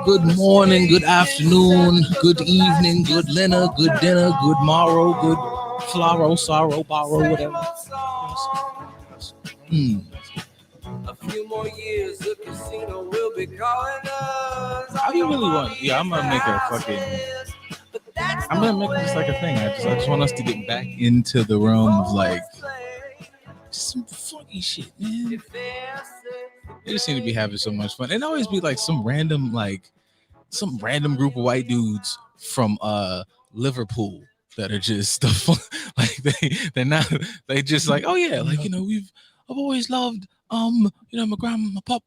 Good morning, good afternoon, good evening, good dinner, good morrow, good floro, sorrow, borrow, whatever. A few more years, the casino will be calling us. How you really want? Yeah, I'm gonna make a fucking. I'm gonna make this like a thing. I just want us to get back into the realm of like some funky shit, man. They just seem to be having so much fun. And always be like some random group of white dudes from Liverpool that are just the fun, like they're not, they just like, oh yeah, like, you know, I've always loved you know, my grandma, my pop,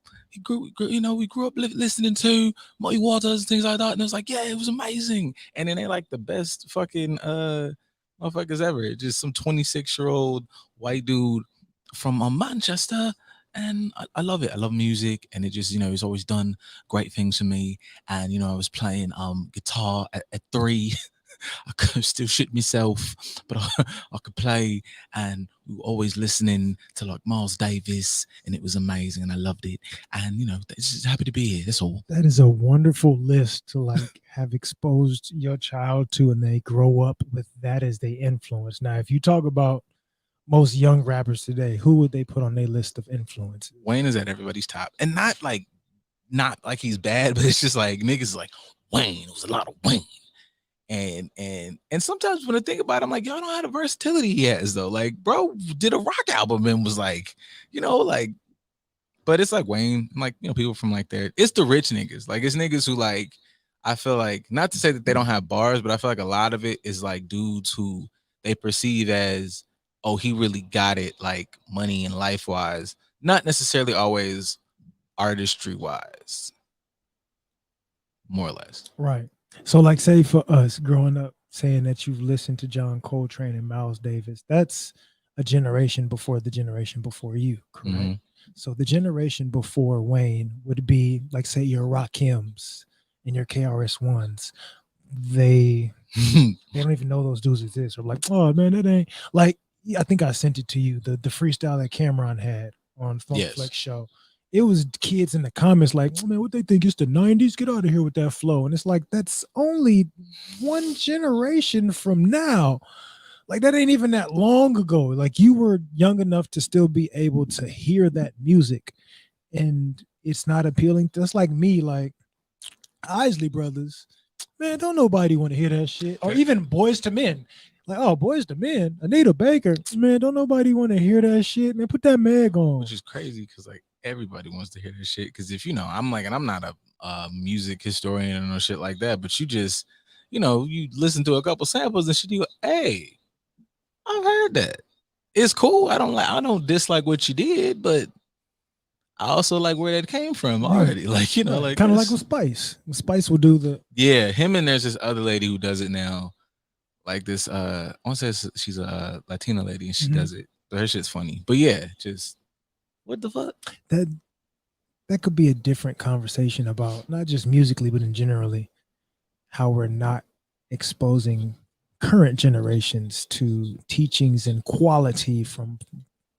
you know, we grew up listening to Muddy Waters and things like that, and it was like, yeah, it was amazing. And then they like the best fucking motherfuckers ever. Just some 26-year-old white dude from Manchester, and I love it. I love music, and it just, you know, it's always done great things for me. And you know, I was playing guitar at 3. I could still shit myself, but I could play, and we were always listening to like Miles Davis, and it was amazing, and I loved it. And you know, just happy to be here. That's all. That is a wonderful list to like have exposed your child to, and they grow up with that as their influence. Now, if you talk about most young rappers today, who would they put on their list of influences? Wayne is at everybody's top, and not like he's bad, but it's just like niggas like Wayne. It was a lot of Wayne. And sometimes when I think about it, I'm like, y'all don't know how the versatility he has though. Like, bro did a rock album and was like, you know, like, but it's like Wayne, like, you know, people from like there. It's the rich niggas. Like, it's niggas who like, I feel like, not to say that they don't have bars, but I feel like a lot of it is like dudes who they perceive as, oh, he really got it, like money and life wise, not necessarily always artistry wise, more or less. Right. So, like, say for us growing up, saying that you've listened to John Coltrane and Miles Davis, that's a generation before the generation before you, correct? Mm-hmm. So the generation before Wayne would be like, say, your Rakims and your KRS-Ones. They don't even know those dudes exist. Or like, oh man, that ain't like. I think I sent it to you. The freestyle that Cameron had on Funk Flex show. It was kids in the comments like, oh, man, what they think it's the 90s? Get out of here with that flow. And it's like, that's only one generation from now. Like, that ain't even that long ago. Like, you were young enough to still be able to hear that music. And it's not appealing. That's like me, like, Isley Brothers. Man, don't nobody want to hear that shit. Or even Boys to Men. Like, oh, Boys to Men, Anita Baker. Man, don't nobody want to hear that shit. Man, put that Meg on. Which is crazy because, like, everybody wants to hear this shit. Because if you know, I'm like, and I'm not a music historian or no shit like that, but you just, you know, you listen to a couple samples and shit, you go, hey, I've heard that. It's cool. I don't dislike what you did, but I also like where that came from already. Like, you know, like kind of like with Spice. Spice will do the him, and there's this other lady who does it now. Like this, I want to say she's a Latina lady and she does it. But her shit's funny. But yeah, just what the fuck? That could be a different conversation about not just musically, but in generally how we're not exposing current generations to teachings and quality from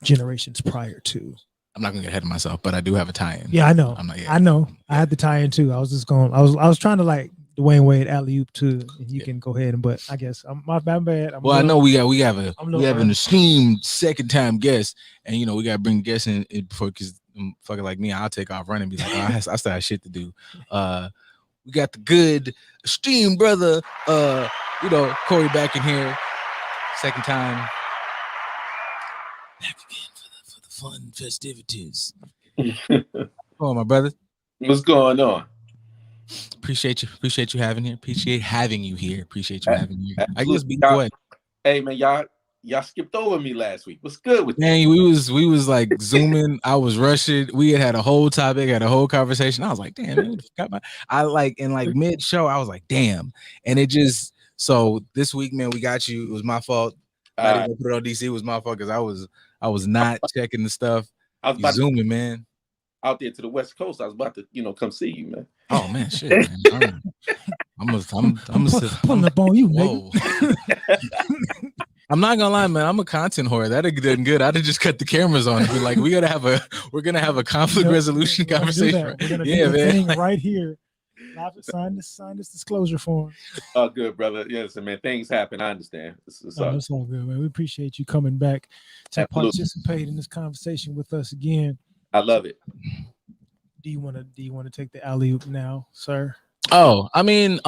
generations prior to. I'm not gonna get ahead of myself, but I do have a tie-in. Yeah, I know. I know. I had the tie-in too. I was just going. I was trying to like Dwayne Wade alley-oop too, and you can go ahead. But I guess I'm bad. I know we have an esteemed second-time guest, and you know we got to bring guests in before, because fucking like me, I'll take off running and be like, oh, I still have shit to do. We got the good esteemed brother, you know, Corey back in here, second time, back again for the fun festivities. Come on, my brother. What's going on? Appreciate you having here. Appreciate having you here. Appreciate you having you. I guess be quiet. Hey man, y'all skipped over me last week. What's good with you? Man, we was like zooming. I was rushing. We had a whole topic, had a whole conversation. I was like, damn, man, I like in like mid show. I was like, damn, and it just so this week, man, we got you. It was my fault. I didn't put it on DC. It was my fault because I was not checking the stuff. I was zooming, man. Out there to the West Coast, I was about to, you know, come see you, man. Oh man, shit, man. I'm pulling up on you, whoa. I'm not gonna lie, man. I'm a content whore. That'd have done good. I'd have just cut the cameras on and be like, we're gonna have a conflict resolution conversation. We're gonna do the thing right here. Sign this disclosure form. Oh, good, brother. Yes, man. Things happen. I understand. It's all good, man. We appreciate you coming back to participate in this conversation with us again. I love it. Do you want to take the alley-oop now, sir? Oh, I mean,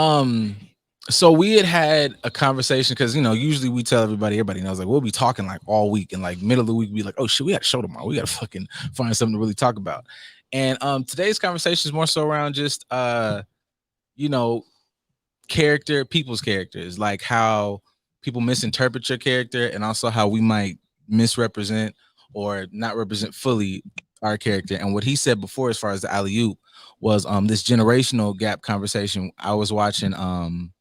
so we had a conversation because usually we tell everybody knows, like, we'll be talking like all week, and like middle of the week be like, oh shit, we got a show tomorrow, we gotta fucking find something to really talk about. And today's conversation is more so around just people's characters, like how people misinterpret your character, and also how we might misrepresent or not represent fully our character. And what he said before, as far as the alley-oop, was this generational gap conversation. I was watching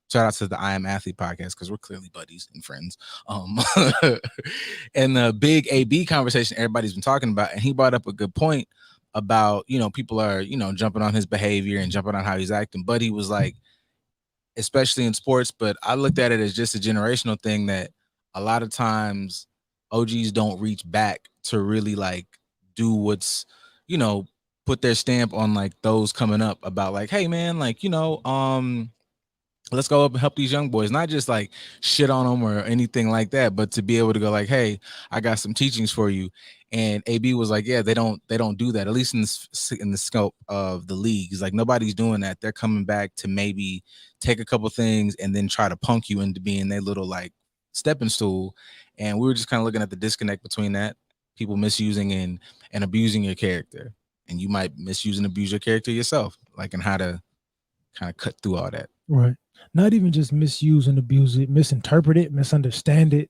shout out to the I Am Athlete podcast, because we're clearly buddies and friends. And the big AB conversation everybody's been talking about, and he brought up a good point about people are jumping on his behavior and jumping on how he's acting. But he was like, especially in sports, but I looked at it as just a generational thing, that a lot of times OGs don't reach back to really like do what's put their stamp on like those coming up, about like, hey man, like let's go up and help these young boys, not just like shit on them or anything like that, but to be able to go like, hey, I got some teachings for you. And AB was like, yeah, they don't do that, at least in the scope of the league. He's like, nobody's doing that. They're coming back to maybe take a couple things and then try to punk you into being their little like stepping stool. And we were just kind of looking at the disconnect between that, people misusing and abusing your character, and you might misuse and abuse your character yourself, like, and how to kind of cut through all that. Right. Not even just misuse and abuse it, misinterpret it, misunderstand it,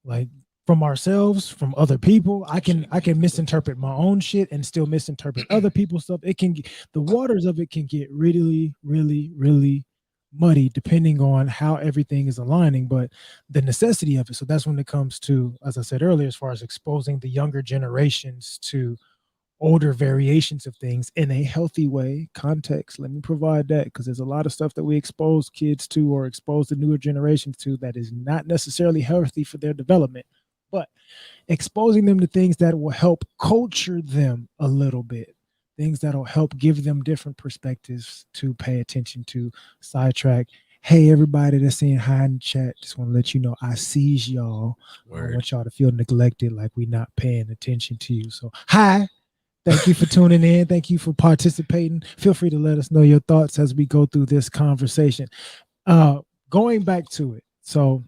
like from ourselves, from other people. I can misinterpret my own shit and still misinterpret other people's stuff. The waters of it can get really, really, really muddy depending on how everything is aligning, but the necessity of it. So that's when it comes to, as I said earlier, as far as exposing the younger generations to older variations of things in a healthy way. Context, let me provide that, because there's a lot of stuff that we expose kids to or expose the newer generations to that is not necessarily healthy for their development, but exposing them to things that will help culture them a little bit, things that will help give them different perspectives to pay attention to. Sidetrack. Hey, everybody that's saying hi in the chat, just want to let you know I sees y'all. Word. I want y'all to feel neglected, like we not paying attention to you. So hi. Thank you for tuning in. Thank you for participating. Feel free to let us know your thoughts as we go through this conversation. Going back to it. So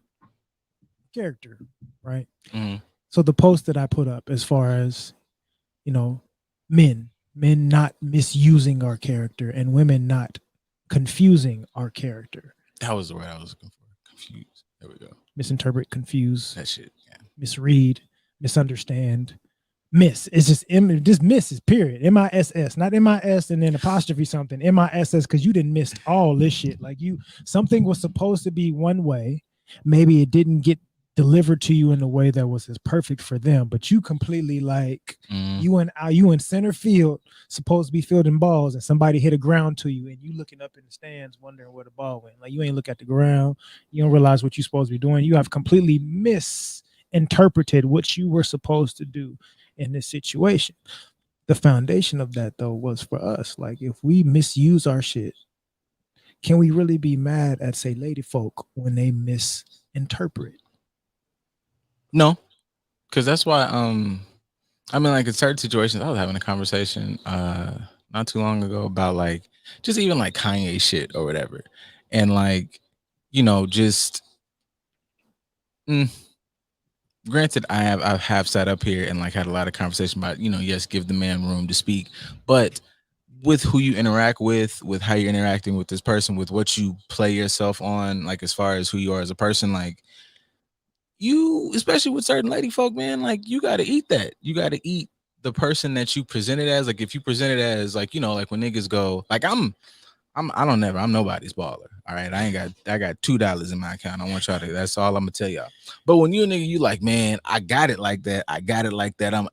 character, right? Mm-hmm. So the post that I put up, as far as, men not misusing our character and women not confusing our character. That was the word I was looking for. Confused. There we go. Misinterpret, confuse. That shit. Yeah. Misread, misunderstand. Miss. It's just miss is period. MISS, not MIS and then apostrophe something. MISS, because you didn't miss all this shit. Like something was supposed to be one way. Maybe it didn't get delivered to you in a way that was as perfect for them, but you completely like you in center field, supposed to be fielding balls, and somebody hit a ground to you, and you looking up in the stands wondering where the ball went. Like, you ain't look at the ground. You don't realize what you're supposed to be doing. You have completely misinterpreted what you were supposed to do in this situation. The foundation of that, though, was for us. Like, if we misuse our shit, can we really be mad at, say, lady folk when they misinterpret? No, because that's why like in certain situations, I was having a conversation not too long ago about like just even like Kanye shit or whatever, and like just granted, I have sat up here and like had a lot of conversation about, yes, give the man room to speak, but with who you interact with how you're interacting with this person, with what you play yourself on, like as far as who you are as a person, like you, especially with certain lady folk, man, like you got to eat that. You got to eat the person that you presented as. Like if you present it as like, like when niggas go, like I'm nobody's baller. All right. I got $2 in my account. I want y'all to, that's all I'm gonna tell y'all. But when you a nigga, you like, man, I got it like that.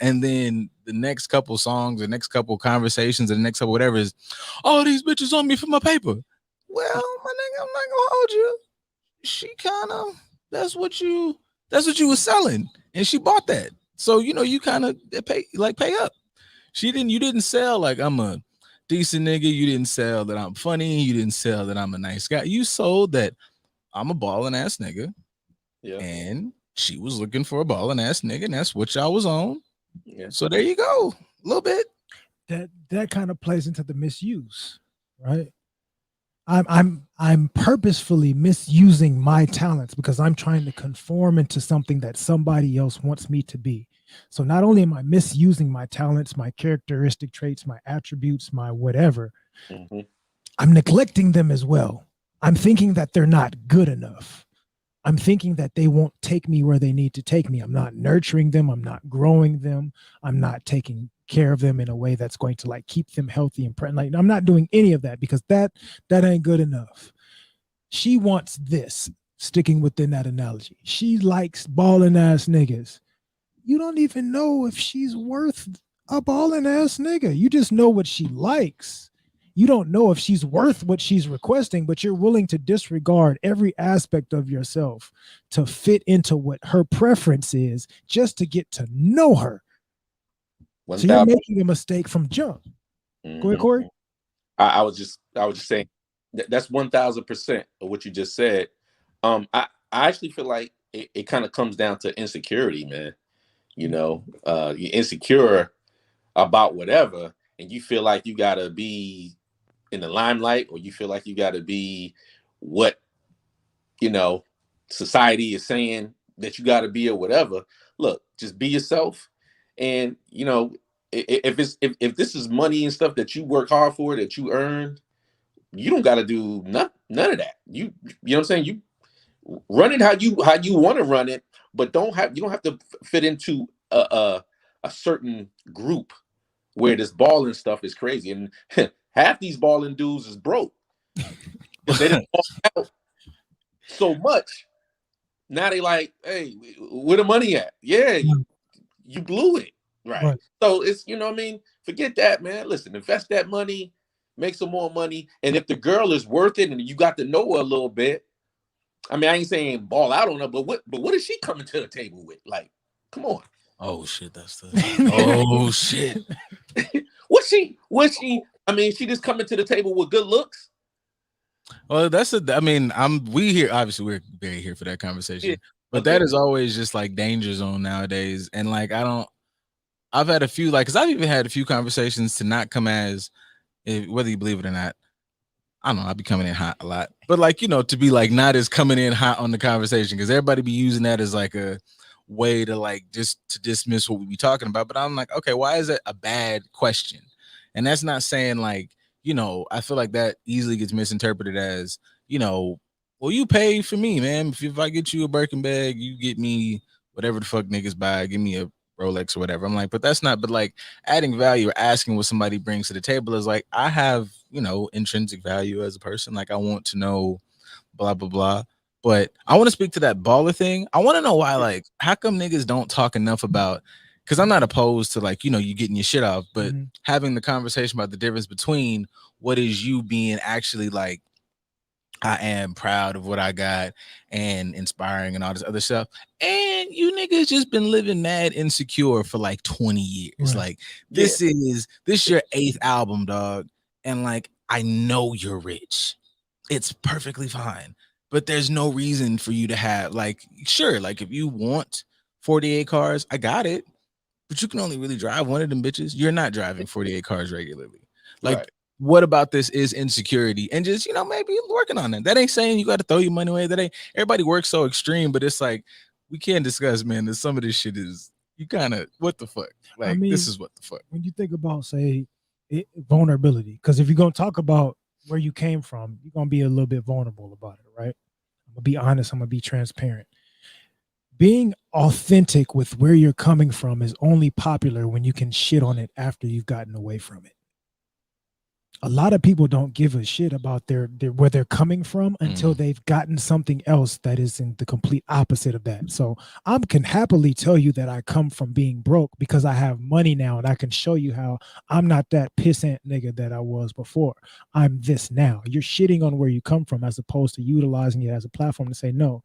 And then the next couple songs, the next couple conversations, the next couple whatever is, all these bitches on me for my paper. Well, my nigga, I'm not gonna hold you. She kind of, that's what you That's what you was selling, and she bought that. So you kind of pay up. You didn't sell like I'm a decent nigga. You didn't sell that I'm funny. You didn't sell that I'm a nice guy. You sold that I'm a balling ass nigga. Yeah. And she was looking for a balling ass nigga, and that's what y'all was on. Yeah. So there you go. A little bit. That kind of plays into the misuse, right? I'm purposefully misusing my talents because I'm trying to conform into something that somebody else wants me to be. So not only am I misusing my talents, my characteristic traits, my attributes, my whatever, I'm neglecting them as well. I'm thinking that they're not good enough. I'm thinking that they won't take me where they need to take me. I'm not nurturing them. I'm not growing them. I'm not taking care of them in a way that's going to like keep them healthy and like I'm not doing any of that because that ain't good enough. She wants this, sticking within that analogy. She likes balling ass niggas. You don't even know if she's worth a balling ass nigga. You just know what she likes. You don't know if she's worth what she's requesting, but you're willing to disregard every aspect of yourself to fit into what her preference is just to get to know her. 1, so you're making a mistake from jump. Go ahead, Corey. I was just saying that's 1,000% of what you just said. I actually feel like it kind of comes down to insecurity, man. You're insecure about whatever, and you feel like you gotta be in the limelight, or you feel like you gotta be what society is saying that you gotta be or whatever. Look, just be yourself. And if this is money and stuff that you work hard for, that you earned, you don't got to do none of that. You know what I'm saying? You run it how you want to run it, but you don't have to fit into a certain group where this balling stuff is crazy. And half these balling dudes is broke because they didn't ball out so much. Now they like, hey, where the money at? Yeah, you blew it. Right. So it's, forget that, man. Listen, invest that money, make some more money. And if the girl is worth it and you got to know her a little bit, I ain't saying ball out on her, but what is she coming to the table with? Like, come on. Oh shit, that's the oh shit. Was she she just coming to the table with good looks? Well, we here, obviously we're very here for that conversation. Yeah. But that is always just like danger zone nowadays. And like I've had a few, because I've even had a few conversations to not come as, whether you believe it or not, I don't know, I be coming in hot a lot. But to be like not as coming in hot on the conversation, because everybody be using that as like a way to just to dismiss what we be talking about. But I'm like, okay, why is that a bad question? And that's not saying I feel like that easily gets misinterpreted as, well, you pay for me, man. If I get you a Birkin bag, you get me whatever the fuck niggas buy, give me a Rolex or whatever. I'm like, but that's not, but adding value or asking what somebody brings to the table is like, I have, intrinsic value as a person. Like I want to know blah, blah, blah. But I want to speak to that baller thing. I want to know why, how come niggas don't talk enough about, because I'm not opposed to you getting your shit off, but having the conversation about the difference between what is you being actually I am proud of what I got and inspiring and all this other stuff. And you niggas just been living mad insecure for 20 years. Right. This is your 8th album, dog. And I know you're rich. It's perfectly fine. But there's no reason for you to have sure, if you want 48 cars, I got it. But you can only really drive one of them bitches. You're not driving 48 cars regularly. Right. What about this is insecurity, and just maybe working on it. That ain't saying you got to throw your money away. That ain't, everybody works so extreme, but it's we can't discuss, man, that some of this shit is you kind of what the fuck. This is what the fuck. When you think about vulnerability, because if you're gonna talk about where you came from, you're gonna be a little bit vulnerable about it, right? I'm gonna be honest. I'm gonna be transparent. Being authentic with where you're coming from is only popular when you can shit on it after you've gotten away from it. A lot of people don't give a shit about their where they're coming from until they've gotten something else that is in the complete opposite of that. So I can happily tell you that I come from being broke because I have money now, and I can show you how I'm not that pissant nigga that I was before. I'm this now. You're shitting on where you come from as opposed to utilizing it as a platform to say, no,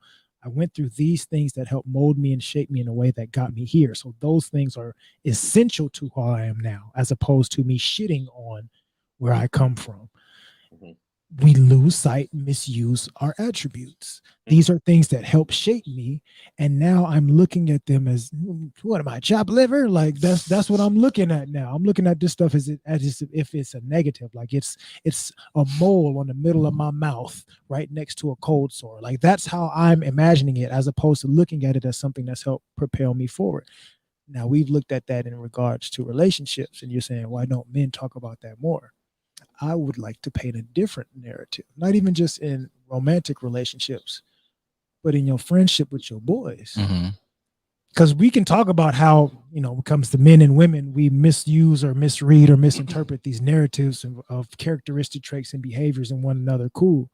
I went through these things that helped mold me and shape me in a way that got me here. So those things are essential to who I am now, as opposed to me shitting on where I come from. Mhm. We lose sight, misuse our attributes. These are things that help shape me, and now I'm looking at them as, what am I, chopped liver? Like that's what I'm looking at now. I'm looking at this stuff as if it's a negative, like it's a mole on the middle of my mouth, right next to a cold sore. Like that's how I'm imagining it, as opposed to looking at it as something that's helped propel me forward. Now we've looked at that in regards to relationships, and you're saying, why don't men talk about that more? I would like to paint a different narrative, not even just in romantic relationships, but in your friendship with your boys. Because we can talk about how, when it comes to men and women, we misuse or misread or misinterpret these narratives of characteristic traits and behaviors in one another. Cool.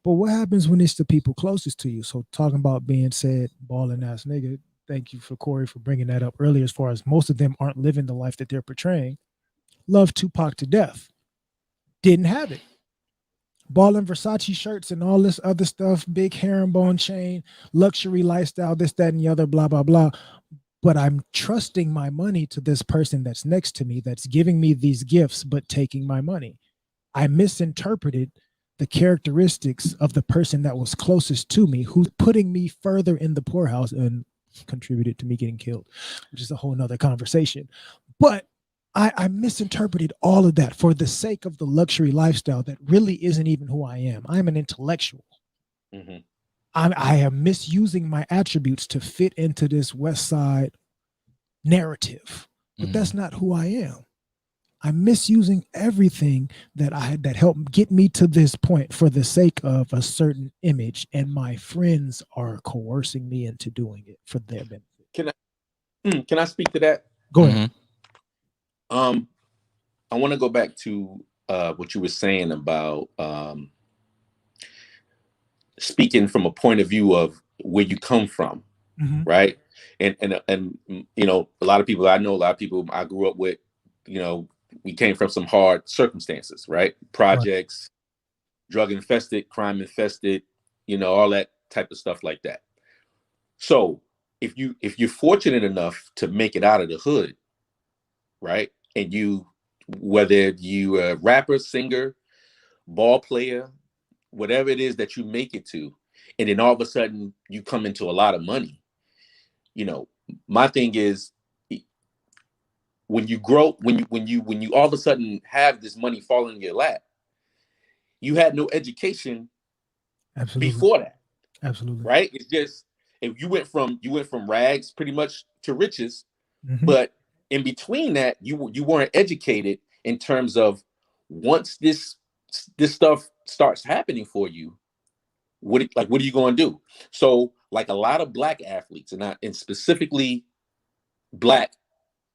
But what happens when it's the people closest to you? So talking about being said, balling ass nigga, thank you for Corey for bringing that up earlier, as far as most of them aren't living the life that they're portraying. Love Tupac to death. Didn't have it. Balling Versace shirts and all this other stuff, big herringbone chain, luxury lifestyle, this, that, and the other, blah, blah, blah. But I'm trusting my money to this person that's next to me, that's giving me these gifts, but taking my money. I misinterpreted the characteristics of the person that was closest to me, who's putting me further in the poorhouse and contributed to me getting killed, which is a whole nother conversation. But I misinterpreted all of that for the sake of the luxury lifestyle that really isn't even who I am. I'm an intellectual. Mm-hmm. I am misusing my attributes to fit into this West Side narrative, but that's not who I am. I'm misusing everything that that helped get me to this point for the sake of a certain image, and my friends are coercing me into doing it for their benefit. Can I speak to that? Go ahead. I want to go back to what you were saying about speaking from a point of view of where you come from, right? And a lot of people I grew up with, we came from some hard circumstances, right? Projects, drug infested, crime infested, all that type of stuff like that. So if you're fortunate enough to make it out of the hood, right, and whether you a rapper, singer, ball player, whatever it is that you make it to, and then all of a sudden you come into a lot of money, my thing is, when you grow, when you all of a sudden have this money falling in your lap, you had no education before that. Absolutely. Right? It's just, if you went from rags pretty much to riches, but in between that, you weren't educated in terms of, once this stuff starts happening for you, what are you going to do? So, like, a lot of black athletes, and specifically black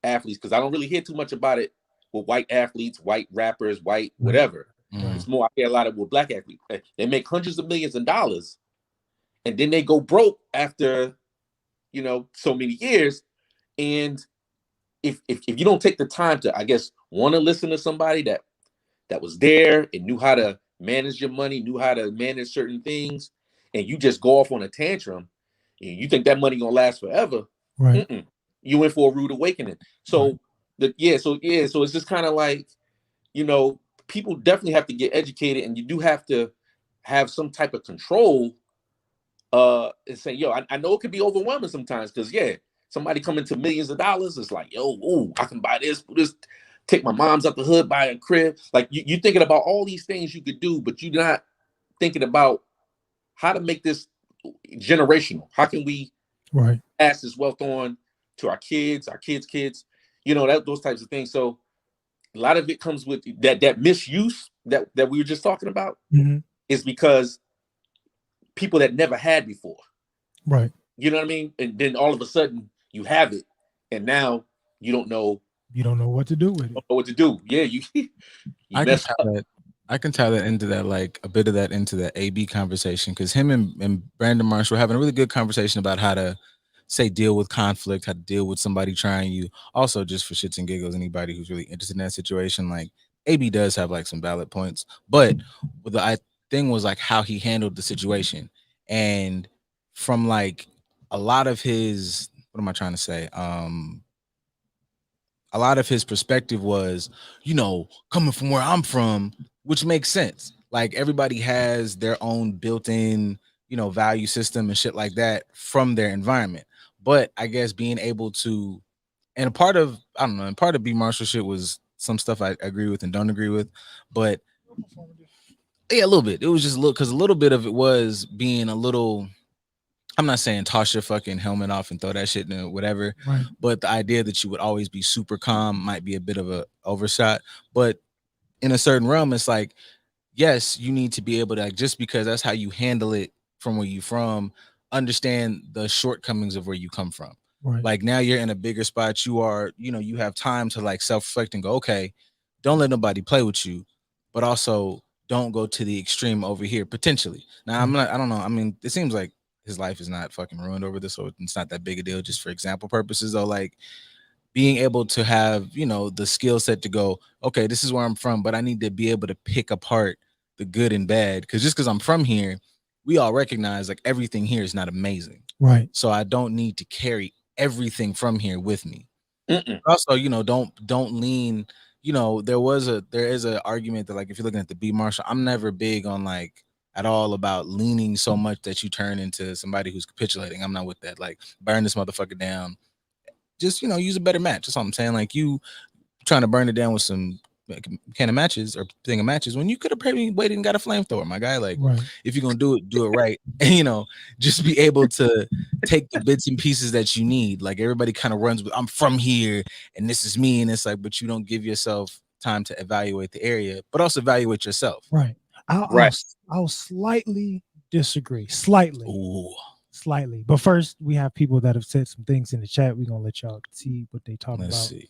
athletes, because I don't really hear too much about it with white athletes, white rappers, white whatever. It's more, I hear a lot of with black athletes. They make hundreds of millions of dollars, and then they go broke after so many years. And if you don't take the time to, I guess, want to listen to somebody that was there and knew how to manage your money, knew how to manage certain things, and you just go off on a tantrum, and you think that money gonna last forever, right? You went for a rude awakening. So so it's just kind of like, people definitely have to get educated, and you do have to have some type of control. And say, yo, I know it could be overwhelming sometimes, because somebody coming to millions of dollars is like, yo, ooh, I can buy this, take my mom's out the hood, buy a crib. Like, you're thinking about all these things you could do, but you're not thinking about how to make this generational. How can we pass this wealth on to our kids, kids, those types of things. So a lot of it comes with that misuse that we were just talking about, is because people that never had before. Right. You know what I mean? And then all of a sudden you have it, and now you don't know. You don't know what to do with it. Don't know what to do. Yeah, you messed up. I can tie that into that, like a bit of that into that AB conversation, because him and Brandon Marsh were having a really good conversation about how to deal with conflict, how to deal with somebody trying you. Also, just for shits and giggles, anybody who's really interested in that situation, like, AB does have like some valid points, but the thing was like how he handled the situation. And from like a lot of his, what am I trying to say? A lot of his perspective was, coming from where I'm from, which makes sense. Like everybody has their own built-in, value system and shit like that from their environment. But I guess being able to, and a part of, I don't know, and part of B Marshall shit was some stuff I agree with and don't agree with, but yeah, a little bit. It was just because a little bit of it was being a little, I'm not saying toss your fucking helmet off and throw that shit in whatever, Right. but the idea that you would always be super calm might be a bit of a overshot. But in a certain realm, it's like, yes, you need to be able to, like, just because that's how you handle it from where you from, understand the shortcomings of where you come from. Right. Like now you're in a bigger spot. You are, you have time to like self-reflect and go, okay, don't let nobody play with you, but also don't go to the extreme over here potentially. Now I don't know. I mean, it seems like his life is not fucking ruined over this, so it's not that big a deal. Just for example purposes, though, like being able to have, the skill set to go, okay, this is where I'm from, but I need to be able to pick apart the good and bad. Because just because I'm from here, we all recognize like everything here is not amazing. Right. So I don't need to carry everything from here with me. Mm-mm. Also, don't lean. There is an argument that like if you're looking at the B Marshall, I'm never big on like at all about leaning so much that you turn into somebody who's capitulating. I'm not with that. Like burn this motherfucker down. Just use a better match. That's all I'm saying. Like you trying to burn it down with some can of matches or thing of matches when you could have probably waited and got a flamethrower, my guy. Like if you're gonna do it right, and just be able to take the bits and pieces that you need. Like everybody kind of runs with, I'm from here and this is me, and it's like, but you don't give yourself time to evaluate the area, but also evaluate yourself. Right. I'll slightly disagree. Slightly. Ooh. Slightly. But first, we have people that have said some things in the chat. We're gonna let y'all see what they talk about. Let's see.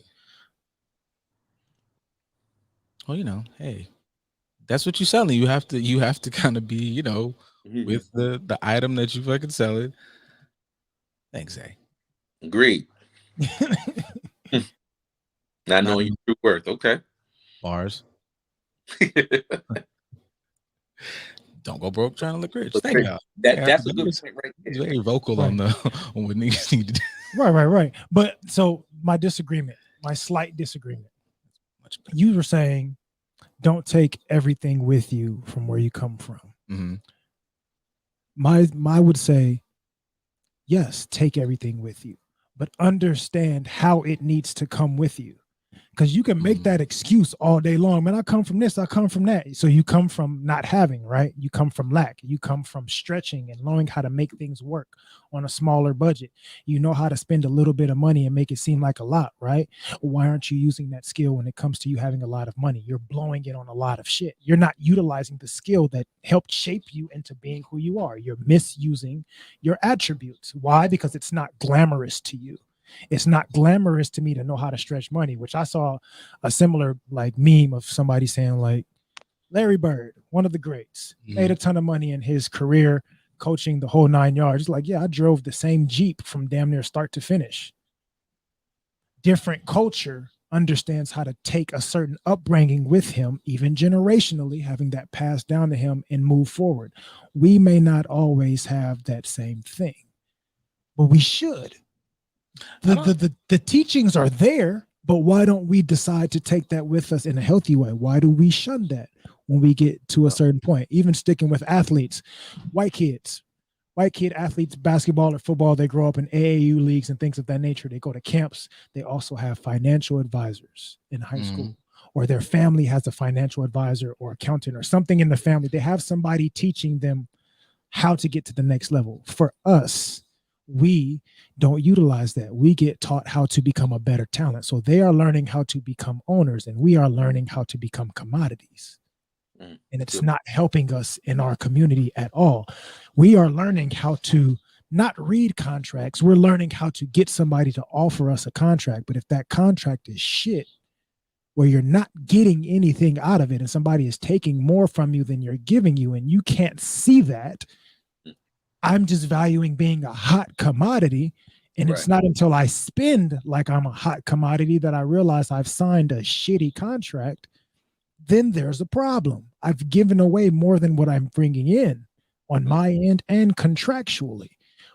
Well, hey, that's what you're selling. You have to kind of be, with the item that you fucking selling. Thanks, Zay. Agreed. Not knowing your true worth. Okay. Bars. Don't go broke trying to look rich. Thank y'all. That's a good point right there. He's very vocal on what niggas need to do. Right. But so my slight disagreement. You were saying don't take everything with you from where you come from. Mm-hmm. My would say, yes, take everything with you, but understand how it needs to come with you. Because you can make that excuse all day long. Man, I come from this, I come from that. So you come from not having, right? You come from lack. You come from stretching and knowing how to make things work on a smaller budget. You know how to spend a little bit of money and make it seem like a lot, right? Why aren't you using that skill when it comes to you having a lot of money? You're blowing it on a lot of shit. You're not utilizing the skill that helped shape you into being who you are. You're misusing your attributes. Why? Because it's not glamorous to you. It's not glamorous to me to know how to stretch money, which I saw a similar like meme of somebody saying like Larry Bird, one of the greats, made a ton of money in his career coaching the whole 9 yards. Like, yeah, I drove the same Jeep from damn near start to finish. Different culture understands how to take a certain upbringing with him, even generationally, having that passed down to him and move forward. We may not always have that same thing, but we should. The teachings are there, but why don't we decide to take that with us in a healthy way? Why do we shun that when we get to a certain point? Even sticking with athletes, white kid athletes, basketball or football, they grow up in AAU leagues and things of that nature. They go to camps. They also have financial advisors in high school, or their family has a financial advisor or accountant or something in the family. They have somebody teaching them how to get to the next level. For us, we don't utilize that. We get taught how to become a better talent. So they are learning how to become owners, and we are learning how to become commodities. And it's not helping us in our community at all. We are learning how to not read contracts. We're learning how to get somebody to offer us a contract. But if that contract is shit, where you're not getting anything out of it and somebody is taking more from you than you're giving you, and you can't see that, I'm just valuing being a hot commodity. And it's not until I spend like I'm a hot commodity that I realize I've signed a shitty contract. Then there's a problem. I've given away more than what I'm bringing in on my end and contractually.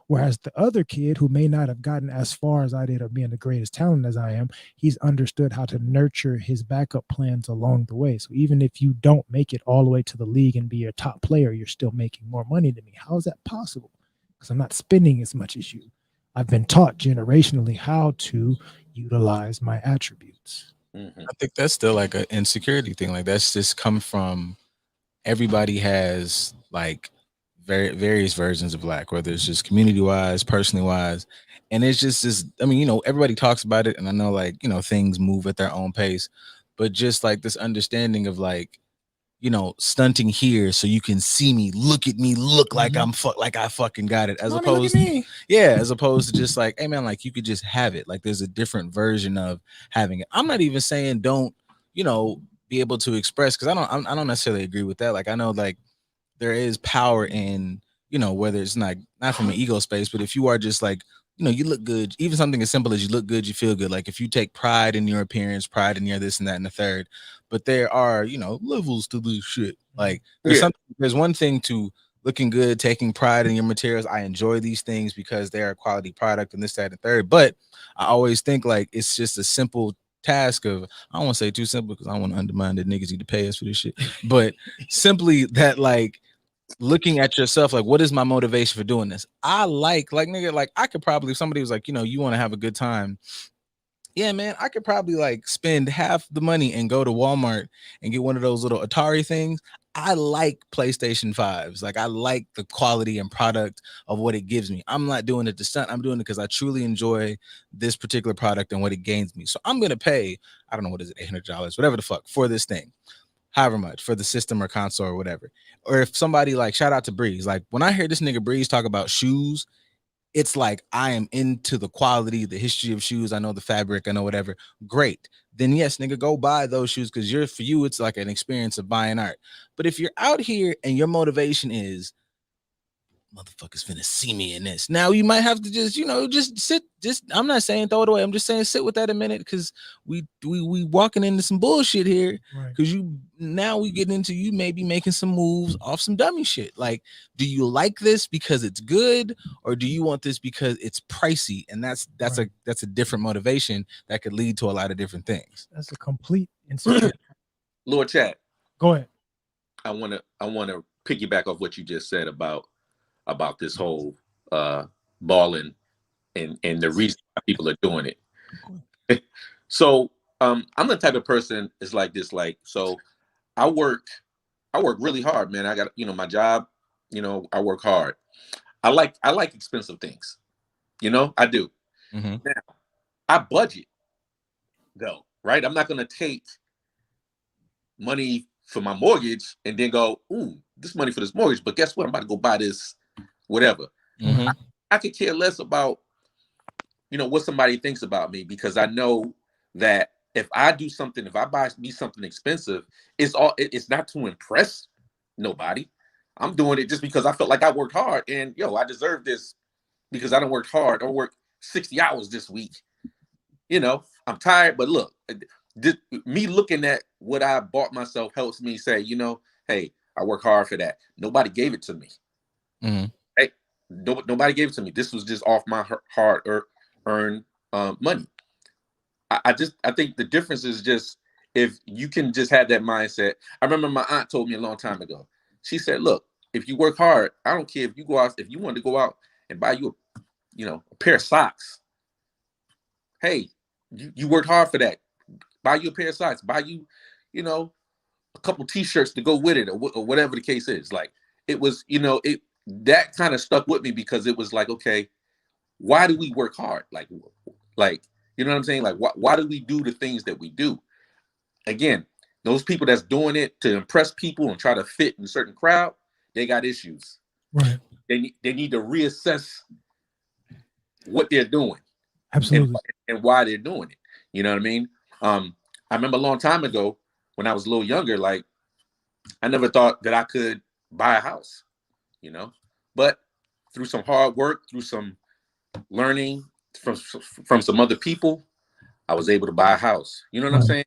Whereas the other kid who may not have gotten as far as I did or being the greatest talent as I am, he's understood how to nurture his backup plans along the way. So even if you don't make it all the way to the league and be a top player, you're still making more money than me. How is that possible? Because I'm not spending as much as you. I've been taught generationally how to utilize my attributes. I think that's still like an insecurity thing. Like that's just come from everybody has like various versions of lack, whether it's just community wise, personally wise. And it's just this, I mean, everybody talks about it, and I know like, things move at their own pace, but just like this understanding of like, stunting here so you can see me, look at me, look like like I fucking got it, as opposed to just like, hey man, like you could just have it. Like there's a different version of having it. I'm not even saying don't, be able to express, because I don't necessarily agree with that. Like I know like there is power in, whether it's not from an ego space, but if you are just like, you look good, even something as simple as you look good, you feel good. Like if you take pride in your appearance, pride in your this and that and the third, but there are, levels to this shit. Like there's one thing to looking good, taking pride in your materials. I enjoy these things because they are a quality product and this, that, and third. But I always think like it's just a simple task of, I don't want to say too simple because I don't want to undermine the niggas need to pay us for this shit, but simply that like looking at yourself, like what is my motivation for doing this? I like nigga, like I could probably, if somebody was like, you want to have a good time, yeah man, I could probably like spend half the money and go to Walmart and get one of those little Atari things. I like PlayStation 5s. Like I like the quality and product of what it gives me. I'm not doing it to stunt. I'm doing it because I truly enjoy this particular product and what it gains me. So I'm gonna pay, I don't know, what is it, $800, whatever the fuck, for this thing, however much, for the system or console or whatever. Or if somebody like, shout out to Breeze, like when I hear this nigga Breeze talk about shoes, it's like I am into the quality, the history of shoes. I know the fabric, I know whatever. Great. Then yes, nigga, go buy those shoes, because for you, it's like an experience of buying art. But if you're out here and your motivation is, motherfuckers finna see me in this, now you might have to just, just sit, I'm not saying throw it away, I'm just saying sit with that a minute, because we walking into some bullshit here, because we getting into you maybe making some moves off some dummy shit. Like, do you like this because it's good, or do you want this because it's pricey? And that's a different motivation that could lead to a lot of different things. That's a complete insecurity. Lord Chat, go ahead. I want to piggyback off what you just said about this whole balling and the reason why people are doing it. So I'm the type of person is like this. Like, so I work really hard, man. I got, my job, I work hard. I like expensive things, I do. Mm-hmm. Now I budget though, right? I'm not gonna take money for my mortgage and then go, ooh, this money for this mortgage, but guess what? I'm about to go buy this whatever. Mm-hmm. I could care less about, what somebody thinks about me, because I know that if I do something, if I buy me something expensive, it's not to impress nobody. I'm doing it just because I felt like I worked hard, and I deserve this because I done worked hard. I worked 60 hours this week. I'm tired, but look, me looking at what I bought myself helps me say, hey, I work hard for that. Nobody gave it to me. Mm-hmm. Hey, nobody gave it to me. This was just off my hard-earned money. I think the difference is just if you can just have that mindset. I remember my aunt told me a long time ago. She said, "Look, if you work hard, I don't care if you go out. If you want to go out and buy you a pair of socks, hey, you worked hard for that. Buy you a pair of socks. Buy you, a couple T-shirts to go with it, or whatever the case is. Like it was, that kind of stuck with me, because it was like, okay, why do we work hard? Like, you know what I'm saying? Like, why do we do the things that we do? Again, those people that's doing it to impress people and try to fit in a certain crowd, they got issues. Right. They need to reassess what they're doing. Absolutely. And why they're doing it. You know what I mean? I remember a long time ago when I was a little younger, like I never thought that I could buy a house, but through some hard work, through some learning from some other people, I was able to buy a house. You know what I'm saying?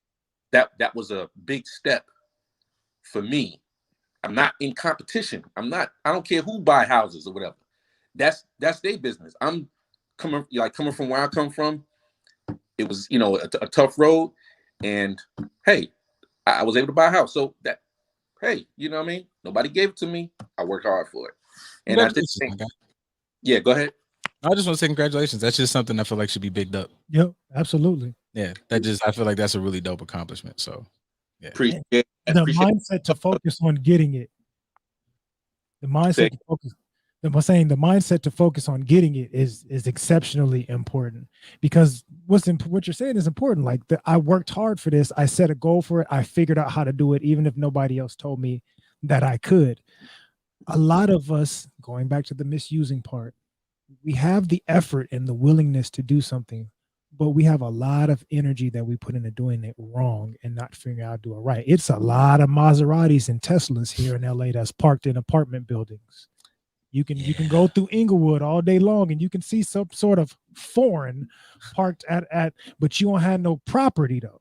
That was a big step for me. I'm not in competition. I don't care who buy houses or whatever. that's their business. I'm coming from where I come from. It was, you know, a tough road, and hey, I was able to buy a house. So that, hey, you know what I mean? Nobody gave it to me. I worked hard for it. And I just think, yeah, go ahead. I just want to say congratulations. That's just something I feel like should be bigged up. Yep, absolutely. Yeah, I feel like that's a really dope accomplishment. So, yeah. Appreciate the mindset to focus on getting it. The mindset to focus. I'm saying the mindset to focus on getting it is exceptionally important, because what you're saying is important. Like, I worked hard for this. I set a goal for it. I figured out how to do it, even if nobody else told me that I could. A lot of us, going back to the misusing part, we have the effort and the willingness to do something, but we have a lot of energy that we put into doing it wrong and not figuring out how to do it right. It's a lot of Maseratis and Teslas here in LA that's parked in apartment buildings. You can go through Inglewood all day long and you can see some sort of foreign parked at but you don't have no property though.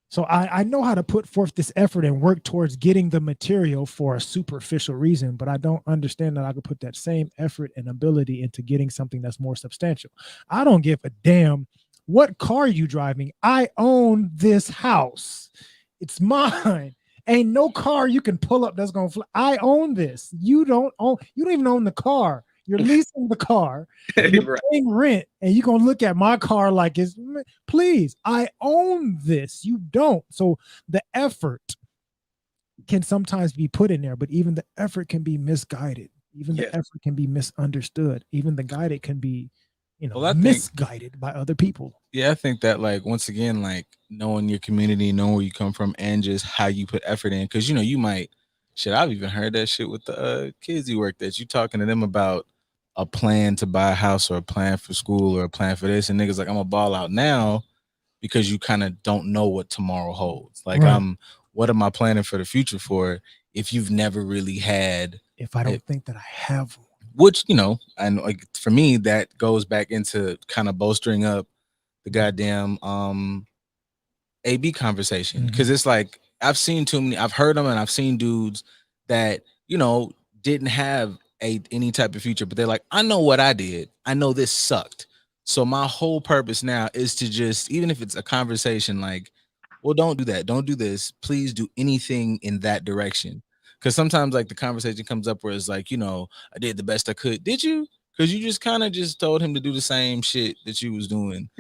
So I know how to put forth this effort and work towards getting the material for a superficial reason, but I don't understand that I could put that same effort and ability into getting something that's more substantial. I don't give a damn what car you driving. I own this house. It's mine. Ain't no car you can pull up that's gonna fly. I own this. You don't even own the car. You're leasing the car. You're paying rent, and you're gonna look at my car like it's, please, I own this. You don't. So the effort can sometimes be put in there, but even the effort can be misguided. Even the effort can be misunderstood. Even the guided can be, misguided by other people. Yeah, I think that, like, once again, like, knowing your community, knowing where you come from, and just how you put effort in, because you might, I've even heard that shit with the kids you work that you talking to them about a plan to buy a house or a plan for school or a plan for this, and niggas like, I'm gonna ball out now because you kind of don't know what tomorrow holds. Like, what am I planning for the future for if you've never really had? If I don't think that I have one. Which, and like for me, that goes back into kind of bolstering up the goddamn AB conversation, because it's like I've heard them and I've seen dudes that didn't have any type of future, but they're like, I know what I did. I know this sucked. So my whole purpose now is to just, even if it's a conversation, like, well, don't do that. Don't do this. Please do anything in that direction. Because sometimes, like, the conversation comes up where it's like, I did the best I could. Did you? Because you just kind of just told him to do the same shit that you was doing.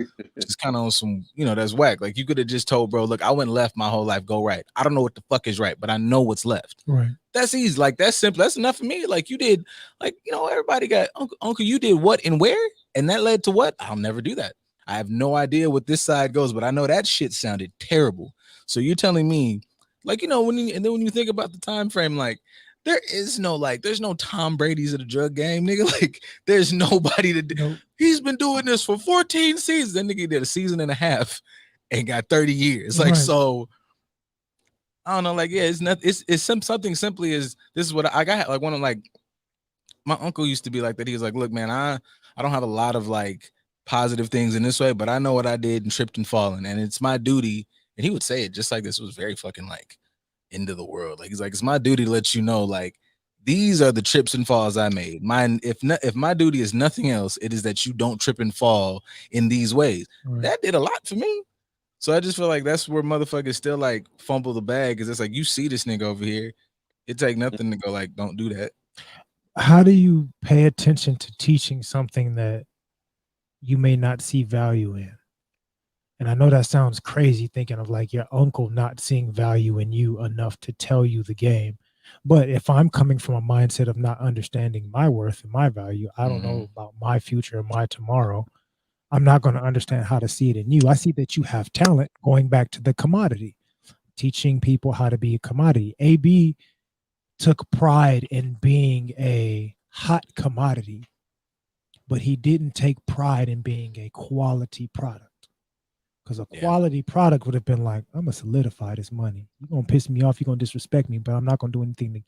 Just kind of on some, that's whack. Like, you could have just told, bro, look, I went left my whole life. Go right. I don't know what the fuck is right, but I know what's left. Right. That's easy. Like, that's simple. That's enough for me. Like, you did, like, everybody got, Uncle, you did what and where? And that led to what? I'll never do that. I have no idea what this side goes, but I know that shit sounded terrible. So you're telling me, like, when you think about the time frame, like, there's no Tom Brady's of the drug game, nigga. Like, there's nobody to do. Nope. He's been doing this for 14 seasons. That nigga did a season and a half and got 30 years. Like, so I don't know. Like, yeah, it's not. It's something simply as this is what I got. Like, one of, like, my uncle used to be like that. He was like, look, man, I don't have a lot of, like, positive things in this way, but I know what I did and tripped and fallen, and it's my duty. And he would say it just like this. It was very fucking, like, end of the world. Like, he's like, it's my duty to let you know, like, these are the trips and falls I made. Mine, if my duty is nothing else, it is that you don't trip and fall in these ways. Right. That did a lot for me. So I just feel like that's where motherfuckers still, like, fumble the bag, because it's like, you see this nigga over here, it take nothing to go, like, don't do that. How do you pay attention to teaching something that you may not see value in? And I know that sounds crazy, thinking of, like, your uncle not seeing value in you enough to tell you the game. But if I'm coming from a mindset of not understanding my worth and my value, I don't know about my future and my tomorrow, I'm not going to understand how to see it in you. I see that you have talent, going back to the commodity, teaching people how to be a commodity. AB took pride in being a hot commodity, but he didn't take pride in being a quality product. Because a quality product would have been like, I'm going to solidify this money. You're going to piss me off. You're going to disrespect me, but I'm not going to do anything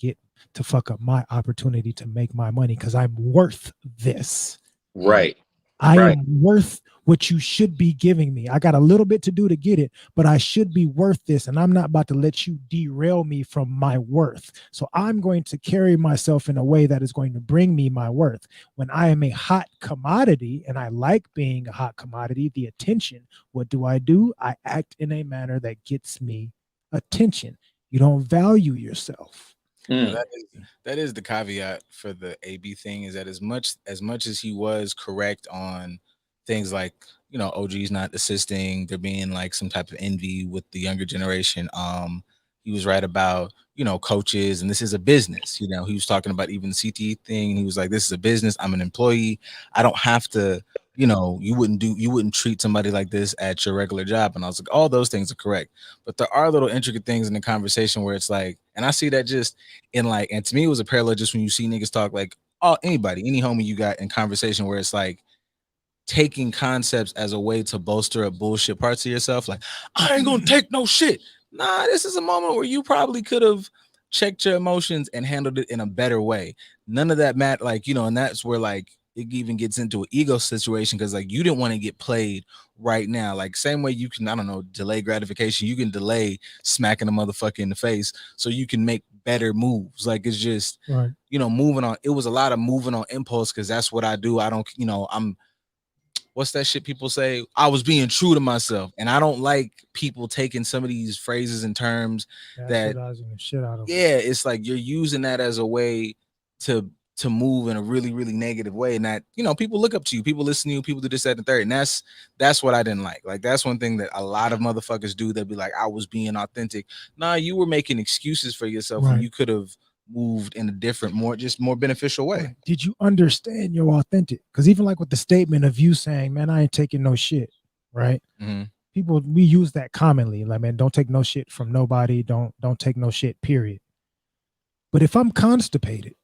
to fuck up my opportunity to make my money, because I'm worth this. Right. I am worth what you should be giving me. I got a little bit to do to get it, but I should be worth this. And I'm not about to let you derail me from my worth. So I'm going to carry myself in a way that is going to bring me my worth. When I am a hot commodity, and I like being a hot commodity, the attention, what do? I act in a manner that gets me attention. You don't value yourself. That is the caveat for the AB thing, is that as much as he was correct on things like, you know, OG's not assisting, there being like some type of envy with the younger generation. He was right about, you know, coaches, and this is a business. You know, he was talking about even the CTE thing, and he was like, this is a business. I'm an employee. I don't have to, you know, you wouldn't treat somebody like this at your regular job. And I was like, all those things are correct. But there are little intricate things in the conversation where it's like, and I see that just in like, and to me, it was a parallel just when you see niggas talk like, oh, any homie you got in conversation where it's like taking concepts as a way to bolster up bullshit parts of yourself. Like, I ain't gonna take no shit. Nah, this is a moment where you probably could have checked your emotions and handled it in a better way. None of that matter, like, you know, and that's where like it even gets into an ego situation, because like you didn't want to get played right now. Like same way you can, I don't know, delay gratification, you can delay smacking a motherfucker in the face so you can make better moves. Like it's just, you know, moving on. It was a lot of moving on impulse, because that's what I do. I don't, you know, what's that shit people say? I was being true to myself. And I don't like people taking some of these phrases and terms that shit out of it's like you're using that as a way to move in a really, really negative way. And that, you know, people look up to you, people listen to you, people do this, that, and the third. And that's what I didn't like. Like that's one thing that a lot of motherfuckers do. They'll be like, I was being authentic. Nah, you were making excuses for yourself when you could have moved in a different, more beneficial way. Did you understand you're authentic? Because even like with the statement of you saying, man, I ain't taking no shit, right? People, we use that commonly, like, man, don't take no shit from nobody, don't take no shit, period. But if I'm constipated,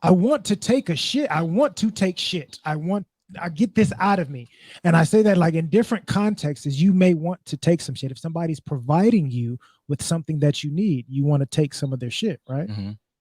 I want to take a shit, I want to take shit, I get this out of me. And I say that like in different contexts, is you may want to take some shit. If somebody's providing you with something that you need, you want to take some of their shit, right?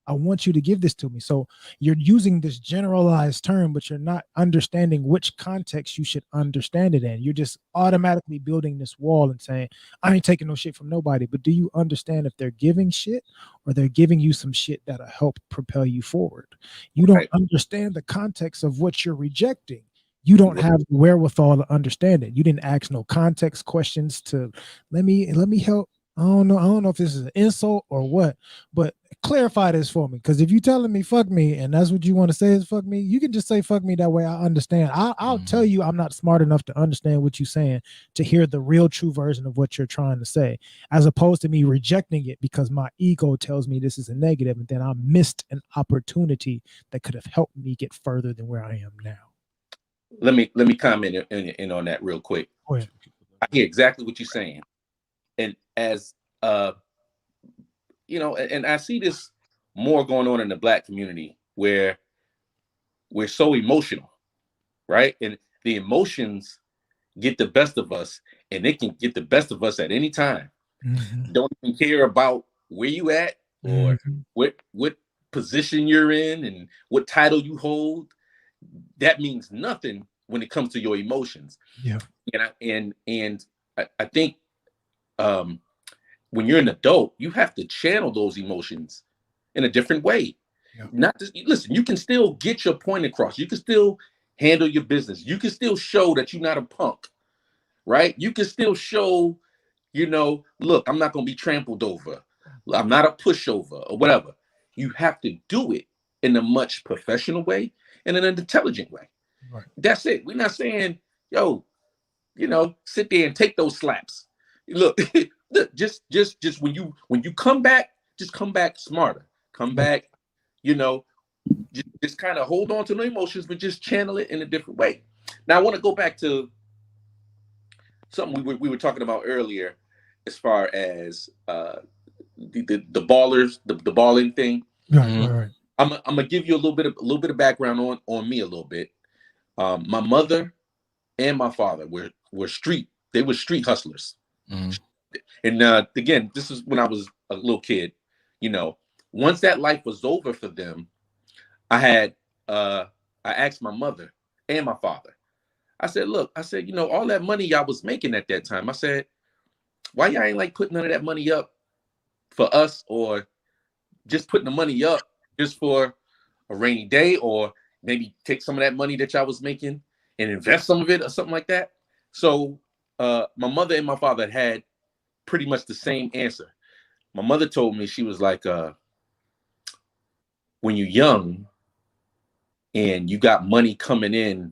I want you to give this to me. So you're using this generalized term, but you're not understanding which context you should understand it in. You're just automatically building this wall and saying, I ain't taking no shit from nobody. But do you understand if they're giving shit or they're giving you some shit that'll help propel you forward? You don't understand the context of what you're rejecting. You don't have the wherewithal to understand it. You didn't ask no context questions to let me help. I don't know if this is an insult or what, but clarify this for me. Because if you're telling me fuck me and that's what you want to say is fuck me, you can just say fuck me. That way I understand. I'll tell you I'm not smart enough to understand what you're saying, to hear the real true version of what you're trying to say, as opposed to me rejecting it because my ego tells me this is a negative, and then I missed an opportunity that could have helped me get further than where I am now. Let me comment in on that real quick. I hear exactly what you're saying. And as you know, and I see this more going on in the Black community where we're so emotional, right? And the emotions get the best of us, and they can get the best of us at any time. Don't even care about where you at or what position you're in and what title you hold. That means nothing when it comes to your emotions. And I think when you're an adult, you have to channel those emotions in a different way. Not just listen, you can still get your point across. You can still handle your business. You can still show that you're not a punk, right? You can still show, you know, look, I'm not going to be trampled over. I'm not a pushover or whatever. You have to do it in a much professional way and in an intelligent way. That's it. We're not saying, yo, you know, sit there and take those slaps. Look, just when you come back, just come back smarter. Come back, you know, just kind of hold on to the emotions, but just channel it in a different way. Now, I want to go back to something we were talking about earlier, as far as the ballers, the balling thing. Right. I'm gonna give you a little bit of background on me a little bit. My mother and my father were street hustlers. And again, this is when I was a little kid. You know, once that life was over for them, I asked my mother, and my father. I said, look, I said, all that money y'all was making at that time. I said, why y'all ain't like putting none of that money up for us, or just putting the money up just for a rainy day, or maybe take some of that money that y'all was making and invest some of it or something like that. So my mother and my father had pretty much the same answer. My mother told me, she was like, when you're young and you got money coming in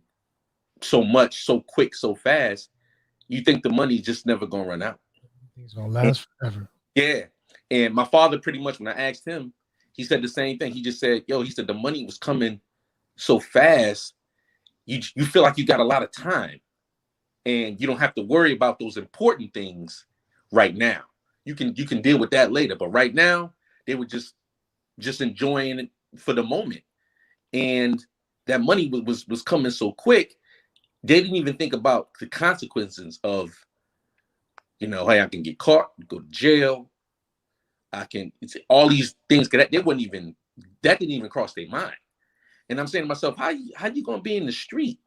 so much, so quick, so fast, you think the money's just never gonna run out. It's gonna last forever. Yeah. And my father, pretty much, when I asked him, he said the same thing. He just said, he said the money was coming so fast, you feel like you got a lot of time and you don't have to worry about those important things right now. You can deal with that later, but right now they were just enjoying it for the moment. And that money was coming so quick, they didn't even think about the consequences of, hey, I can get caught, go to jail. I can, all these things, that didn't even cross their mind. And I'm saying to myself, how you gonna be in the street,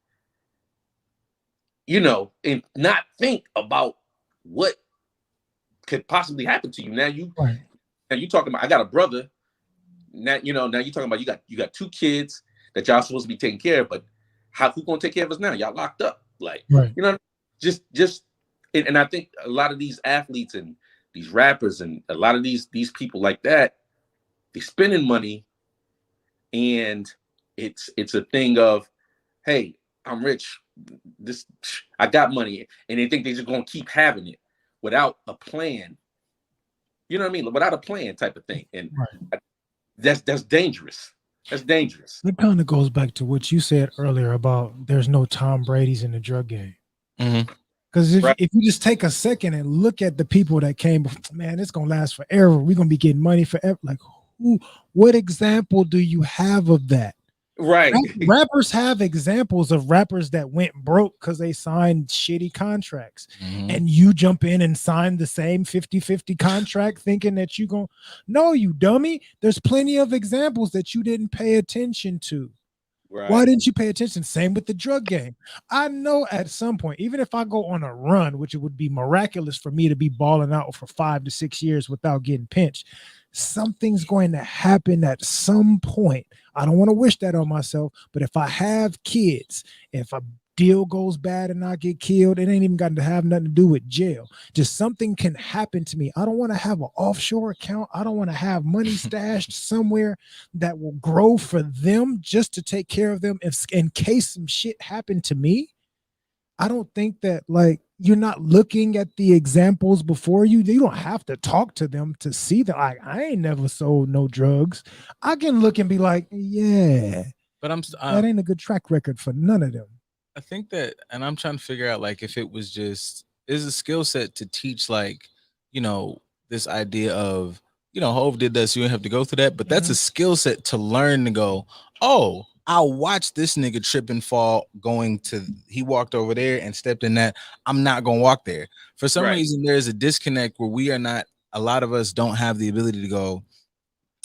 and not think about what could possibly happen to you? Now you talking about, I got a brother. Now you're talking about you got 2 kids that y'all supposed to be taking care of, but who gonna take care of us now? Y'all locked up, like just and I think a lot of these athletes and these rappers and a lot of these people like that, they spending money, and it's a thing of, hey, I'm rich, I got money, and they think they're just gonna keep having it without a plan. You know what I mean? Without a plan, type of thing, and that's dangerous. That's dangerous. It kind of goes back to what you said earlier about there's no Tom Brady's in the drug game. Because if you just take a second and look at the people that came before, man, it's gonna last forever. We're gonna be getting money forever. Like, what example do you have of that? Right. Rappers have examples of rappers that went broke because they signed shitty contracts. And you jump in and sign the same 50-50 contract thinking that you're going to, no, you dummy. There's plenty of examples that you didn't pay attention to. Right. Why didn't you pay attention? Same with the drug game. I know at some point, even if I go on a run, which it would be miraculous for me to be balling out for 5 to 6 years without getting pinched, something's going to happen at some point. I don't want to wish that on myself, but if I have kids, if a deal goes bad and I get killed, it ain't even got to have nothing to do with jail. Just something can happen to me. I don't want to have an offshore account. I don't want to have money stashed somewhere that will grow for them just to take care of them in case some shit happened to me. I don't think that, like, you're not looking at the examples before you. You don't have to talk to them to see that. I ain't never sold no drugs. I can look and be like, yeah, but that ain't a good track record for none of them. I think that, and I'm trying to figure out, like, if it was just, is a skill set to teach, like, this idea of, Hov did this, you don't have to go through that, but that's a skill set to learn to go, oh, I'll watch this nigga trip and fall he walked over there and stepped in that. I'm not going to walk there. For some reason, there's a disconnect where a lot of us don't have the ability to go,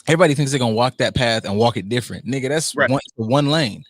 everybody thinks they're going to walk that path and walk it different. Nigga, that's one lane.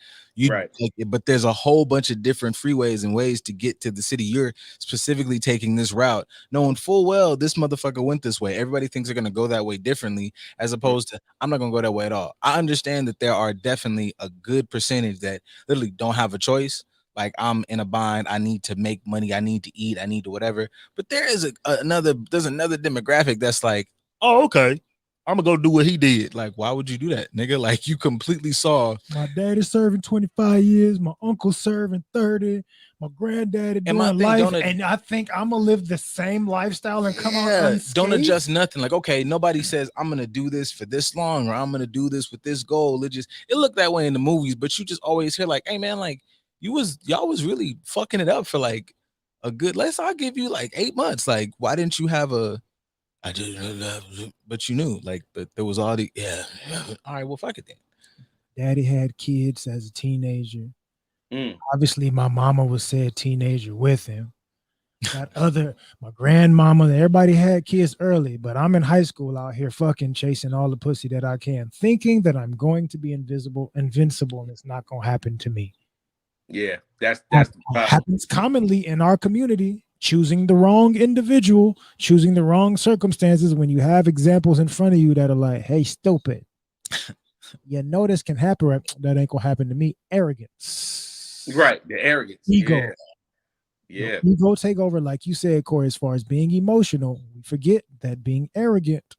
But there's a whole bunch of different freeways and ways to get to the city. You're specifically taking this route, knowing full well this motherfucker went this way. Everybody thinks they're going to go that way differently, as opposed to, I'm not going to go that way at all. I understand that there are definitely a good percentage that literally don't have a choice. Like, I'm in a bind, I need to make money, I need to eat, I need to whatever. But there is another demographic that's like, oh, okay, I'm gonna go do what he did. Like, why would you do that, nigga? Like, you completely saw my daddy serving 25 years, my uncle serving 30, my granddaddy doing life, and I think I'm gonna live the same lifestyle and come out unscathed. Don't adjust nothing. Like, okay, nobody says I'm gonna do this for this long or I'm gonna do this with this goal. It looked that way in the movies, but you just always hear like, hey man, like y'all was really fucking it up for like a good, I'll give you like 8 months. Like, why didn't you have I just, but you knew, like, but there was all the, all right, well, fuck it then. Daddy had kids as a teenager. Obviously, my mama was said teenager with him. My grandmama, everybody had kids early, but I'm in high school out here fucking chasing all the pussy that I can, thinking that I'm going to be invincible, and it's not going to happen to me. Yeah, that's happens commonly in our community. Choosing the wrong individual, choosing the wrong circumstances. When you have examples in front of you that are like, "Hey, stupid," you know this can happen. Right? That ain't gonna happen to me. Arrogance, right. The arrogance. ego, Yeah. ego take over, like you said, Corey. As far as being emotional, we forget that being arrogant,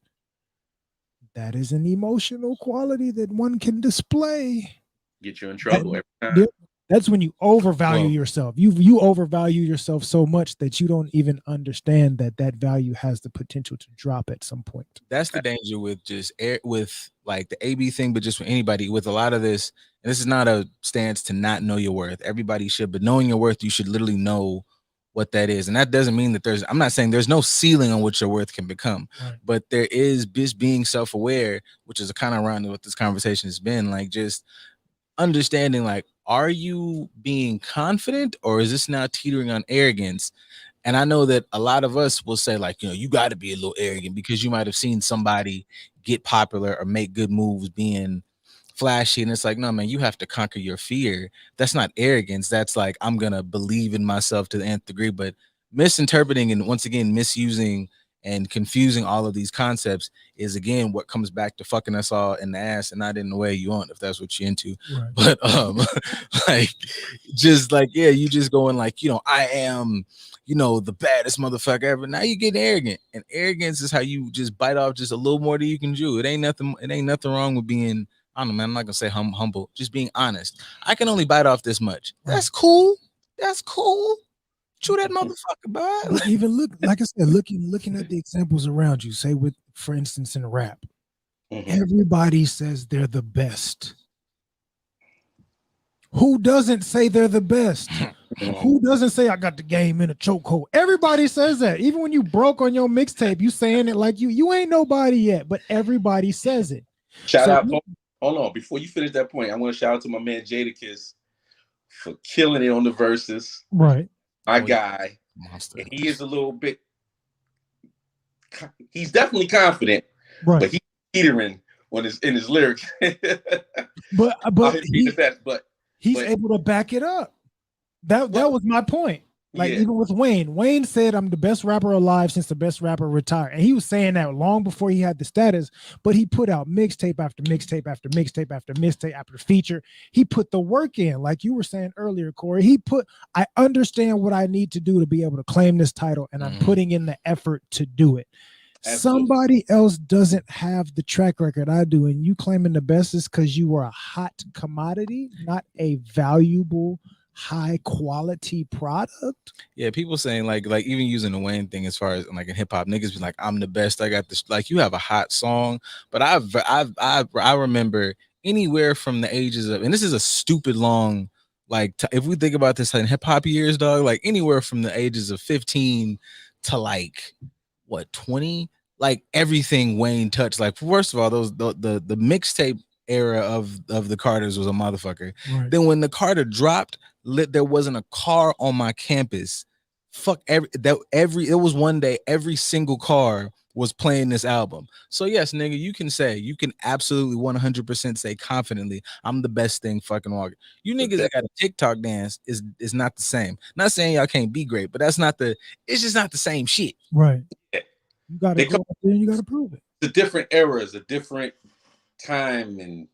that is an emotional quality that one can display. Get you in trouble every time. That's when you overvalue yourself. You overvalue yourself so much that you don't even understand that value has the potential to drop at some point. That's the danger with with like the AB thing, but just for anybody with a lot of this. And this is not a stance to not know your worth. Everybody should, but knowing your worth, you should literally know what that is. And that doesn't mean that I'm not saying there's no ceiling on what your worth can become, but there is just being self-aware, which is kind of around what this conversation has been, like just understanding, like, are you being confident or is this now teetering on arrogance? And I know that a lot of us will say, like, you got to be a little arrogant because you might have seen somebody get popular or make good moves being flashy. And it's like, no, man, you have to conquer your fear. That's not arrogance. That's like, I'm going to believe in myself to the nth degree. But misinterpreting and once again, misusing and confusing all of these concepts is again what comes back to fucking us all in the ass, and not in the way you want, if that's what you're into. But like, just like, yeah, you just going like, I am, the baddest motherfucker ever. Now you get arrogant, and arrogance is how you just bite off just a little more than you can chew. It ain't nothing wrong with being, I don't know, man, I'm not gonna say humble, just being honest. I can only bite off this much. That's cool. Chew that motherfucker, bud. Even look, like I said, looking at the examples around you, say with, for instance, in rap, everybody says they're the best. Who doesn't say they're the best? Who doesn't say I got the game in a chokehold? Everybody says that. Even when you broke on your mixtape, you saying it like you ain't nobody yet, but everybody says it. Shout out. Hold on, before you finish that point, I want to shout out to my man JADA for killing it on the verses. Right. My guy. Monster. And he is a little bit, he's definitely confident, but he's teetering in his lyrics. but he's able to back it up. That was my point. Like, even with Wayne said, I'm the best rapper alive since the best rapper retired. And he was saying that long before he had the status, but he put out mixtape after mixtape after mixtape after mixtape after feature. He put the work in, like you were saying earlier, Corey. I understand what I need to do to be able to claim this title, and I'm putting in the effort to do it. Absolutely. Somebody else doesn't have the track record I do, and you claiming the best is because you were a hot commodity, not a valuable, high quality product. Yeah, people saying like even using the Wayne thing as far as like in hip hop, niggas be like, I'm the best. I got this. Like, you have a hot song, but I remember anywhere from the ages of, and this is a stupid long, like if we think about this in hip hop years, dog, like anywhere from the ages of 15 to like 20, like everything Wayne touched. Like, first of all, those the mixtape era of the Carters was a motherfucker. Right. Then when the Carter dropped, there wasn't a car on my campus. It was one day every single car was playing this album. So yes, nigga, you can absolutely 100% say confidently, I'm the best thing fucking walking. You niggas that got a TikTok dance is not the same. Not saying y'all can't be great, but it's just not the same shit. Right. You gotta go out there and you gotta prove it. The different eras, a different time, and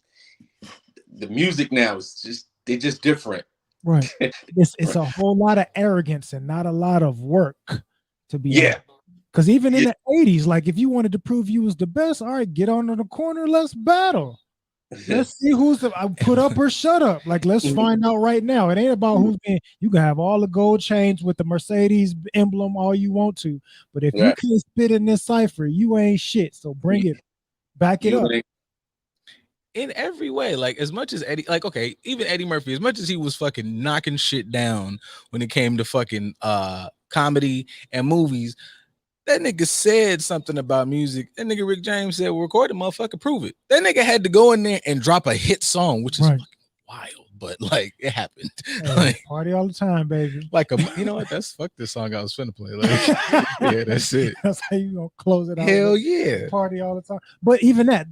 the music now is they're just different. Right. It's a whole lot of arrogance and not a lot of work to be. Yeah. Because even in the 80s, like if you wanted to prove you was the best, all right, get on to the corner, let's battle. Let's see who's I put up or shut up. Like, let's find out right now. It ain't about who's being. You can have all the gold chains with the Mercedes emblem all you want to, but if you can't spit in this cipher, you ain't shit. So bring it, back it up. In every way, like as much as Eddie, like, okay, even Eddie Murphy, as much as he was fucking knocking shit down when it came to fucking comedy and movies, that nigga said something about music. That nigga Rick James said, well, record it, motherfucker, prove it. That nigga had to go in there and drop a hit song, which is fucking wild. but like it happened. Hey, Like, party all the time, baby. like you know what? That's fuck this song I was finna play. Like, yeah, that's it. That's how you gonna close it out. Hell yeah. Party all the time. But even that,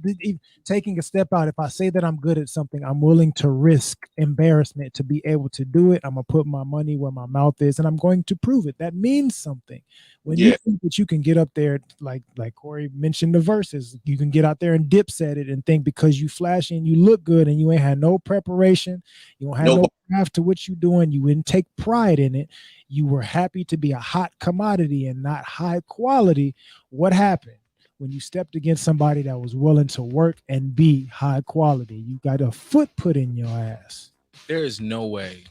taking a step out, if I say that I'm good at something, I'm willing to risk embarrassment to be able to do it. I'm gonna put my money where my mouth is, and I'm going to prove it. That means something. When you think that you can get up there, like Corey mentioned the verses, you can get out there and dipset it and think because you flashy and you look good and you ain't had no preparation, you don't have no craft to what you're doing, you didn't take pride in it, you were happy to be a hot commodity and not high quality. What happened? When you stepped against somebody that was willing to work and be high quality, you got a foot put in your ass. There is no way.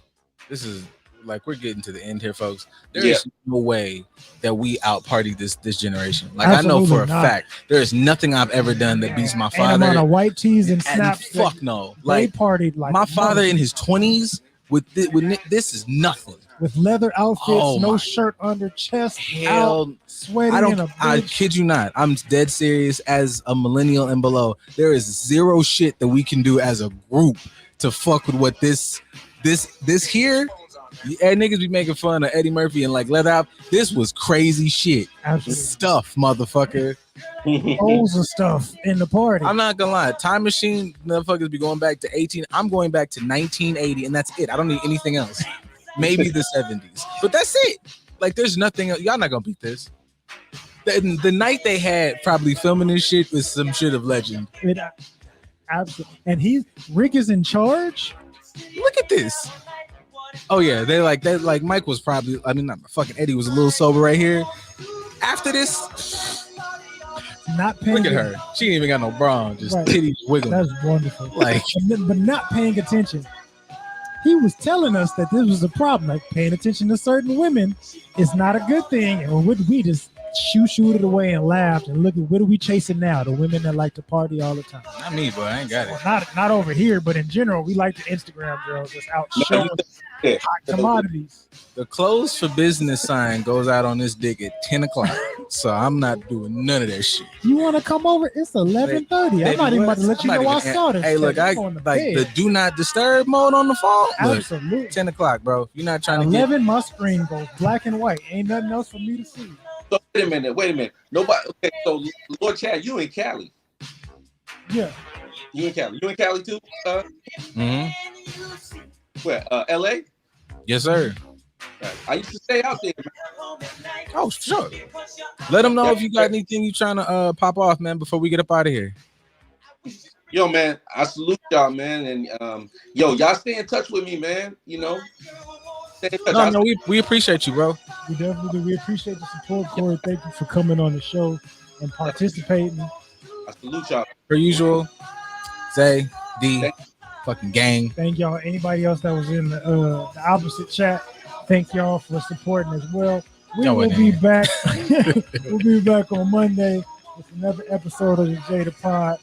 This is like we're getting to the end here, folks. There is no way that we out party this generation. Like absolutely, I know for a fact, there is nothing I've ever done that beats my father. And I'm on a white tees and snaps. Fuck no. Like partied like my father in his 20s with this is nothing. With leather outfits, no shirt under chest, out, sweating. I kid you not. I'm dead serious. As a millennial and below, there is zero shit that we can do as a group to fuck with what this here. Yeah, niggas be making fun of Eddie Murphy and like leather out. This was crazy shit. Absolutely. Stuff, motherfucker. Loads of stuff in the party. I'm not gonna lie. Time machine, motherfuckers be going back to 18. I'm going back to 1980, and that's it. I don't need anything else. Maybe the 70s, but that's it. Like, there's nothing else. Y'all not gonna beat this. The night they had probably filming this shit was some shit of legend. Absolutely. And Rick is in charge. Look at this. Oh yeah, they like Mike was probably. I mean, not fucking Eddie was a little sober right here. After this, not paying. Look at her. She ain't even got no bra on, just titties wiggling. That's wonderful. Like, but not paying attention. He was telling us that this was a problem. Like paying attention to certain women is not a good thing, and we just shoot it away and laughed and look at what are we chasing now? The women that like to party all the time. Not me, boy. I ain't got it. Well, not over here, but in general, we like the Instagram girls that's out showing hot commodities. The closed for business sign goes out on this dick at 10 o'clock. So I'm not doing none of that shit. You want to come over? It's 11:30. I'm not even about to let you know I saw this. Hey, look, I like the do not disturb mode on the phone. Absolutely. Look, 10 o'clock, bro. You're not trying to 11, my screen goes black and white. Ain't nothing else for me to see. So wait a minute. Nobody. Okay, so Lord Chad, you in Cali? Yeah. You in Cali? You in Cali too? Where? LA? Yes, sir. Right. I used to stay out there, man. Oh, sure. Let them know if you got anything you trying to pop off, man, before we get up out of here. Yo, man, I salute y'all, man, and y'all stay in touch with me, man. You know. No, we appreciate you, bro. We definitely do. We appreciate the support, Corey. Thank you for coming on the show and participating. I salute y'all. Per usual, Zay, D, fucking gang. Thank y'all. Anybody else that was in the opposite chat, thank y'all for supporting as well. We will be back. We'll be back on Monday with another episode of the JADA Pod.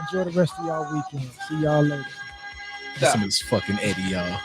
Enjoy the rest of y'all weekend. See y'all later. This is fucking Eddie, y'all.